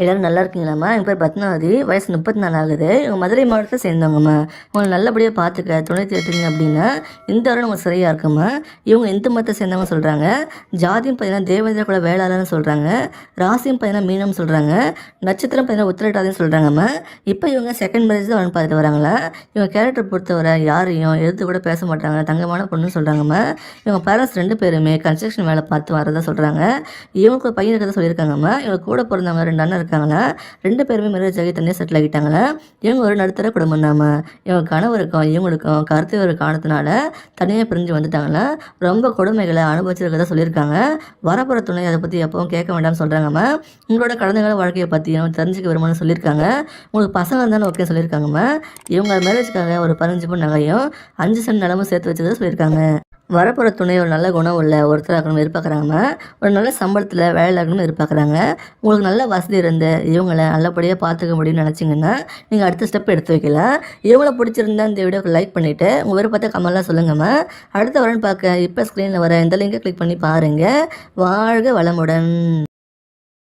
எல்லாரும் நல்லா இருக்கீங்களாம்மா? என் பேர் பத்மாவதி. வயசு 34 ஆகுது. இவங்க மதுரை மாவட்டத்தை சேர்ந்தவங்கம்மா. உங்கள நல்லபடியா பார்த்துக்க துணை தேடிட்டீங்க அப்படின்னா, இந்த வாரம் உங்களுக்கு சரியா இருக்கும்மா. இவங்க இந்து மதத்தை சேர்ந்தவங்க சொல்றாங்க. ஜாதியும் பார்த்தீங்கன்னா தேவேந்திர குல வேளாளர்னு சொல்றாங்க. ராசியும் பார்த்தீங்கன்னா மீனம்னு சொல்றாங்க. நட்சத்திரம் பார்த்தீங்கன்னா உத்திரட்டாதின்னு சொல்றாங்கம்மா. இப்போ இவங்க செகண்ட் மேரேஜ் தான் வரன்னு பார்த்துட்டு வராங்களா. இவங்க கேரக்டர் பொறுத்தவரை யாரையும் எதிர்த்து கூட பேச மாட்டாங்க. தங்கமான பொண்ணுன்னு சொல்றாங்கம்மா. இவங்க பேரண்ட்ஸ் 2 பேருமே கன்ஸ்ட்ரக்ஷன் வேலை பார்த்து வரதா சொல்றாங்க. இவங்களுக்கு ஒரு பையன் இருக்கிறதா சொல்லியிருக்காங்கம்மா. இவங்க கூட பிறந்தவங்க 2 அண்ணன் இருக்காங்களா. 2 பேருமே மேரேஜ் ஆகி தனியாக செட்டில் ஆகிட்டாங்களா. இவங்க ஒரு நடுத்தர குடும்பம் தாம்மா. இவங்க கணவருக்கும் இவங்களுக்கும் கருத்து ஒரு காரணத்தினால தனியாக பிரிஞ்சு வந்துட்டாங்களா. ரொம்ப கொடுமைகளை அனுபவிச்சிருக்கிறதா சொல்லியிருக்காங்க. வரப்புற துணை அதை பற்றி எப்பவும் கேட்க வேண்டாம்னு சொல்கிறாங்கம்மா. உங்களோட கடந்த கால வாழ்க்கையை பற்றியும் தெரிஞ்சுக்க விரும்பணும்னு சொல்லியிருக்காங்க. உங்களுக்கு பசங்க இருந்தாலும் ஓகே சொல்லியிருக்காங்கம்மா. இவங்க மேரேஜ்க்காக ஒரு 15 பவுன் நகையும் 5 சென்ட் நிலமும் சேர்த்து வச்சதை சொல்லியிருக்காங்க. வரப்போகிற துணை ஒரு நல்ல குணம் உள்ள ஒருத்தராக இருக்கணும்னு எதிர்பார்க்குறாங்கம்மா. ஒரு நல்ல சம்பளத்தில் வேலையில் இருக்கணும்னு எதிர்பார்க்குறாங்க. உங்களுக்கு நல்ல வசதி இருந்து இவங்கள நல்லபடியாக பார்த்துக்க முடியும்னு நினச்சிங்கன்னா நீங்கள் அடுத்த ஸ்டெப் எடுத்து வைக்கலாம். இவங்கள பிடிச்சிருந்தா இந்த வீடியோக்கு லைக் பண்ணிவிட்டு உங்கள் விருப்பத்தை கமெண்ட்லாம் சொல்லுங்கம்மா. அடுத்த வரன்னு பார்க்க இப்போ ஸ்க்ரீனில் வர இந்த லிங்கை கிளிக் பண்ணி பாருங்கள். வாழ்க வளமுடன்.